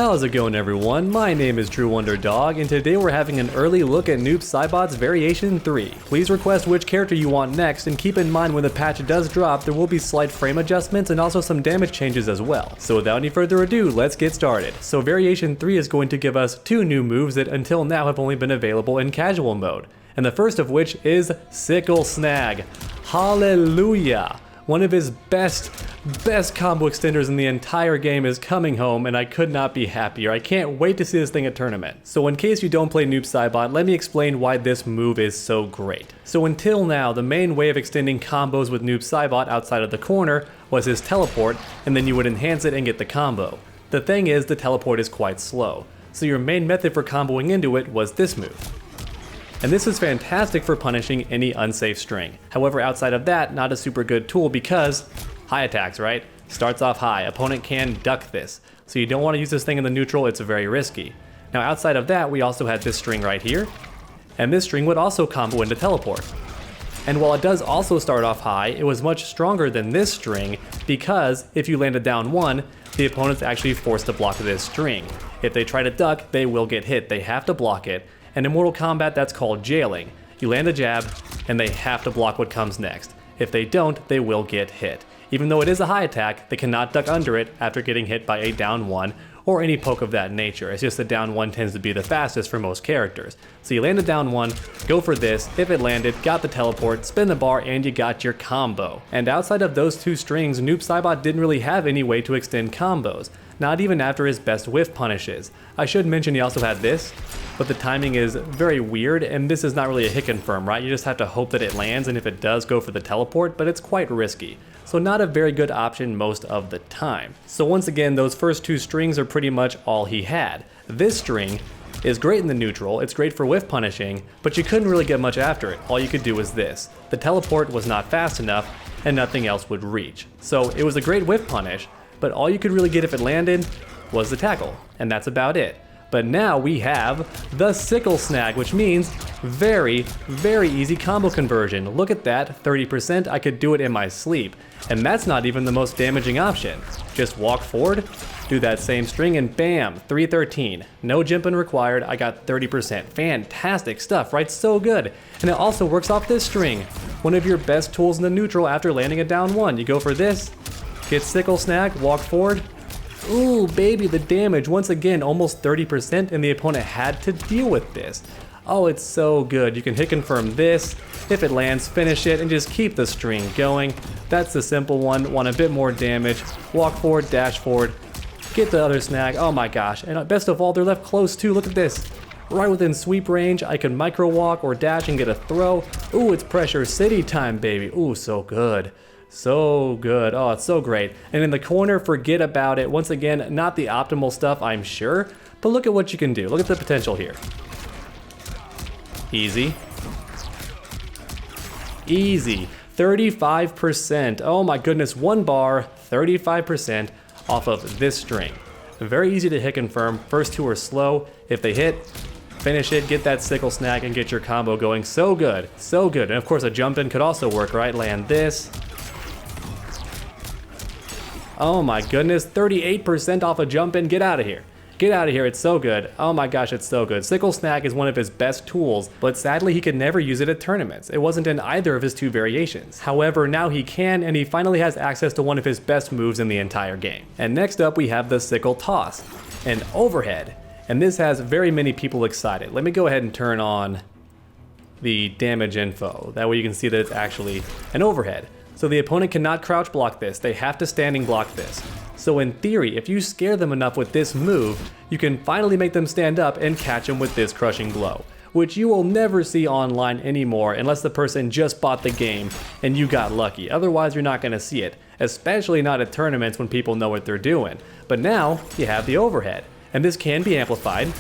How's it going, everyone? My name is True Wonder Dog, and today we're having an early look at Noob Saibot's Variation 3. Please request which character you want next, and keep in mind when the patch does drop, there will be slight frame adjustments and also some damage changes as well. So without any further ado, let's get started. So Variation 3 is going to give us two new moves that until now have only been available in casual mode, and the first of which is Sickle snag. Hallelujah! One of his best combo extenders in the entire game is coming home, and I could not be happier. I can't wait to see this thing at tournament. So in case you don't play Noob Saibot, let me explain why this move is so great. So until now, the main way of extending combos with Noob Saibot outside of the corner was his teleport, and then you would enhance it and get the combo. The thing is, the teleport is quite slow, so your main method for comboing into it was this move. And this is fantastic for punishing any unsafe string. However, outside of that, not a super good tool because high attacks, right? Starts off high, opponent can duck this. So you don't want to use this thing in the neutral, it's very risky. Now outside of that, we also had this string right here, and this string would also combo into teleport. And while it does also start off high, it was much stronger than this string because if you landed down one, the opponent's actually forced to block this string. If they try to duck, they will get hit, they have to block it. And in Mortal Kombat, that's called jailing. You land a jab, and they have to block what comes next. If they don't, they will get hit. Even though it is a high attack, they cannot duck under it after getting hit by a down one, or any poke of that nature. It's just the down one tends to be the fastest for most characters. So you land a down one, go for this, if it landed, got the teleport, spin the bar, and you got your combo. And outside of those two strings, Noob Saibot didn't really have any way to extend combos. Not even after his best whiff punishes. I should mention he also had this, but the timing is very weird, and this is not really a hit confirm, right? You just have to hope that it lands, and if it does, go for the teleport, but it's quite risky. So not a very good option most of the time. So once again, those first two strings are pretty much all he had. This string is great in the neutral, it's great for whiff punishing, but you couldn't really get much after it. All you could do was this. The teleport was not fast enough, and nothing else would reach. So it was a great whiff punish, but all you could really get if it landed was the tackle, and that's about it. But now we have the Sickle snag, which means very easy combo conversion. Look at that, 30%, I could do it in my sleep. And that's not even the most damaging option. Just walk forward, do that same string, and bam, 313. No jumping required, I got 30%. Fantastic stuff, right? So good. And it also works off this string. One of your best tools in the neutral after landing a down one. You go for this, get Sickle snag, walk forward. Ooh, baby, the damage, once again, almost 30%, and the opponent had to deal with this. Oh, it's so good. You can hit confirm this. If it lands, finish it, and just keep the string going. That's the simple one. Want a bit more damage. Walk forward, dash forward. Get the other snag. Oh my gosh. And best of all, they're left close too. Look at this. Right within sweep range. I can micro walk or dash and get a throw. Ooh, it's pressure city time, baby. Ooh, so good. So good. Oh, it's so great. And in the corner, forget about it. Once again, not the optimal stuff, I'm sure, but look at what you can do. Look at the potential here. Easy. Easy. 35%. Oh my goodness, one bar, 35% off of this string. Very easy to hit confirm. First two are slow. If they hit, finish it, get that Sickle snag, and get your combo going. So good. So good. And of course, a jump in could also work, right? Land this. Oh my goodness, 38% off a jump in, get out of here. Get out of here, it's so good. Oh my gosh, it's so good. Sickle snag is one of his best tools, but sadly he could never use it at tournaments. It wasn't in either of his two variations. However, now he can, and he finally has access to one of his best moves in the entire game. And next up we have the Sickle toss, an overhead. And this has very many people excited. Let me go ahead and turn on the damage info. That way you can see that it's actually an overhead. So the opponent cannot crouch block this, they have to standing block this. So in theory, if you scare them enough with this move, you can finally make them stand up and catch them with this crushing blow, which you will never see online anymore unless the person just bought the game and you got lucky. Otherwise, you're not going to see it, especially not at tournaments when people know what they're doing. But now, you have the overhead, and this can be amplified.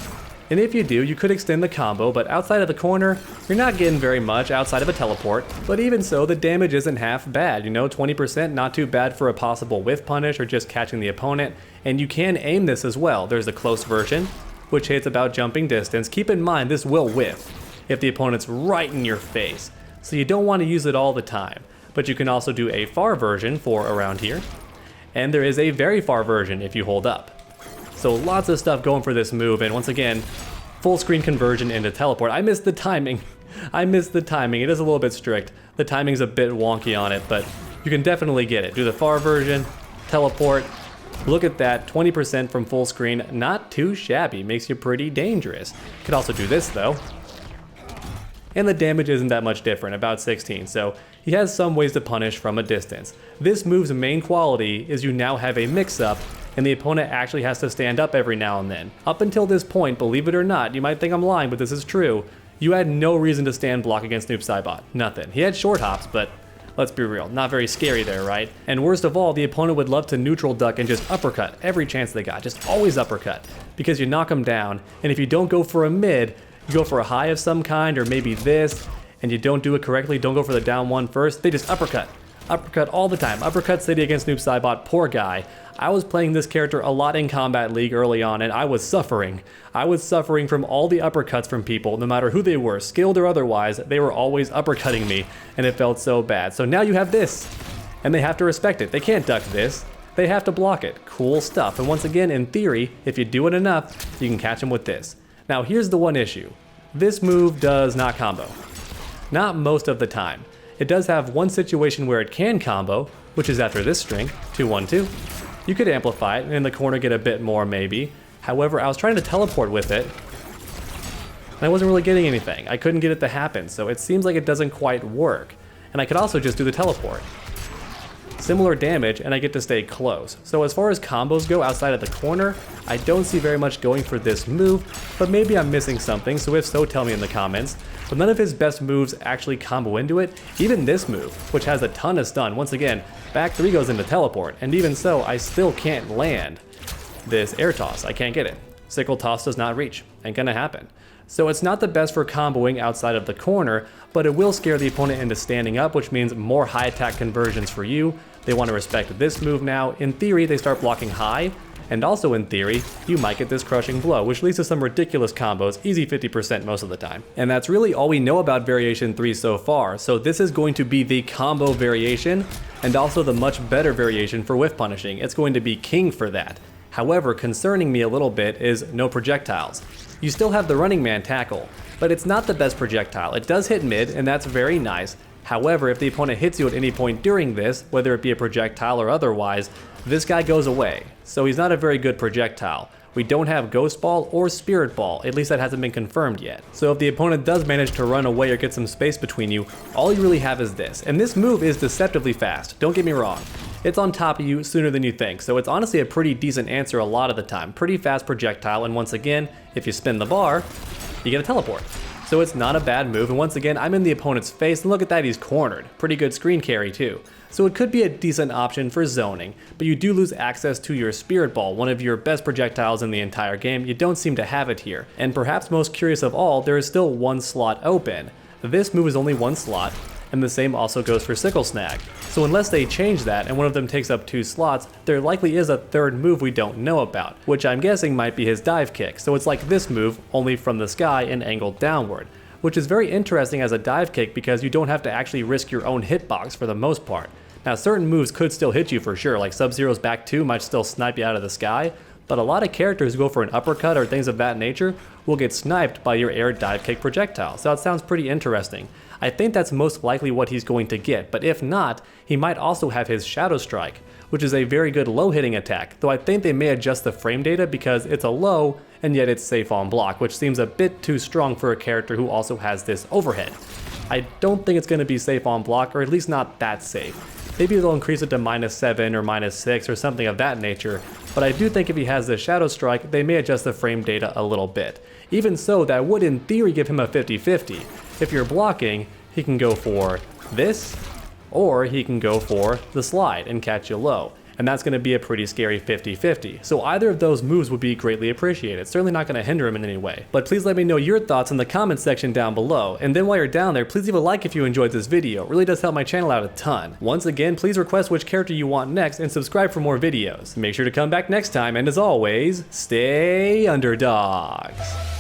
And if you do, you could extend the combo, but outside of the corner, you're not getting very much outside of a teleport. But even so, the damage isn't half bad, you know, 20%, not too bad for a possible whiff punish or just catching the opponent. And you can aim this as well. There's the close version, which hits about jumping distance. Keep in mind, this will whiff if the opponent's right in your face. So you don't want to use it all the time. But you can also do a far version for around here. And there is a very far version if you hold up. So lots of stuff going for this move, and once again, full screen conversion into teleport. I missed the timing. I missed the timing. It is a little bit strict. The timing's a bit wonky on it, but you can definitely get it. Do the far version, teleport. Look at that, 20% from full screen. Not too shabby, makes you pretty dangerous. Could also do this though. And the damage isn't that much different, about 16, so he has some ways to punish from a distance. This move's main quality is you now have a mix-up, and the opponent actually has to stand up every now and then. Up until this point, believe it or not, you might think I'm lying, but this is true, you had no reason to stand block against Noob Saibot. Nothing. He had short hops, but let's be real, not very scary there, right? And worst of all, the opponent would love to neutral duck and just uppercut every chance they got, just always uppercut, because you knock them down, and if you don't go for a mid, you go for a high of some kind, or maybe this, and you don't do it correctly, don't go for the down one first, they just uppercut. Uppercut all the time. Uppercut City against Noob Saibot, poor guy. I was playing this character a lot in Kombat League early on, and I was suffering. I was suffering from all the uppercuts from people, no matter who they were, skilled or otherwise, they were always uppercutting me, and it felt so bad. So now you have this, and they have to respect it. They can't duck this. They have to block it. Cool stuff. And once again, in theory, if you do it enough, you can catch them with this. Now here's the one issue. This move does not combo. Not most of the time. It does have one situation where it can combo, which is after this string, 2-1-2. You could amplify it and in the corner get a bit more maybe. However, I was trying to teleport with it, and I wasn't really getting anything. I couldn't get it to happen, so it seems like it doesn't quite work. And I could also just do the teleport. Similar damage, and I get to stay close. So as far as combos go outside of the corner, I don't see very much going for this move, but maybe I'm missing something, so if so, tell me in the comments. But none of his best moves actually combo into it. Even this move, which has a ton of stun, once again, back 3 goes into teleport, and even so, I still can't land this air toss. I can't get it. Sickle toss does not reach. Ain't gonna happen. So it's not the best for comboing outside of the corner, but it will scare the opponent into standing up, which means more high attack conversions for you. They want to respect this move now. In theory, they start blocking high, and also in theory, you might get this crushing blow, which leads to some ridiculous combos, easy 50% most of the time. And that's really all we know about variation 3 so far, so this is going to be the combo variation, and also the much better variation for whiff punishing. It's going to be king for that. However, concerning me a little bit is no projectiles. You still have the running man tackle, but it's not the best projectile. It does hit mid, and that's very nice. However, if the opponent hits you at any point during this, whether it be a projectile or otherwise, this guy goes away. So he's not a very good projectile. We don't have Ghost Ball or Spirit Ball, at least that hasn't been confirmed yet. So if the opponent does manage to run away or get some space between you, all you really have is this. And this move is deceptively fast, don't get me wrong. It's on top of you sooner than you think, so it's honestly a pretty decent answer a lot of the time. Pretty fast projectile, and once again, if you spin the bar, you get a teleport. So it's not a bad move, and once again, I'm in the opponent's face, and look at that, he's cornered. Pretty good screen carry too. So it could be a decent option for zoning, but you do lose access to your Spirit Ball, one of your best projectiles in the entire game. You don't seem to have it here. And perhaps most curious of all, there is still one slot open. This move is only one slot, and the same also goes for Sickle snag. So unless they change that and one of them takes up 2 slots, there likely is a third move we don't know about, which I'm guessing might be his dive kick. So it's like this move, only from the sky and angled downward, which is very interesting as a dive kick because you don't have to actually risk your own hitbox for the most part. Now certain moves could still hit you for sure, like Sub-Zero's back 2 might still snipe you out of the sky, but a lot of characters who go for an uppercut or things of that nature will get sniped by your air dive kick projectile, so that sounds pretty interesting. I think that's most likely what he's going to get, but if not, he might also have his Shadow Strike, which is a very good low hitting attack, though I think they may adjust the frame data because it's a low and yet it's safe on block, which seems a bit too strong for a character who also has this overhead. I don't think it's going to be safe on block, or at least not that safe. Maybe they'll increase it to -7 or -6 or something of that nature, but I do think if he has the Shadow Strike, they may adjust the frame data a little bit. Even so, that would in theory give him a 50-50. If you're blocking, he can go for this, or he can go for the slide and catch you low. And that's going to be a pretty scary 50-50. So either of those moves would be greatly appreciated. Certainly not going to hinder him in any way. But please let me know your thoughts in the comment section down below. And then while you're down there, please leave a like if you enjoyed this video. It really does help my channel out a ton. Once again, please request which character you want next and subscribe for more videos. Make sure to come back next time, and as always, stay underdogs.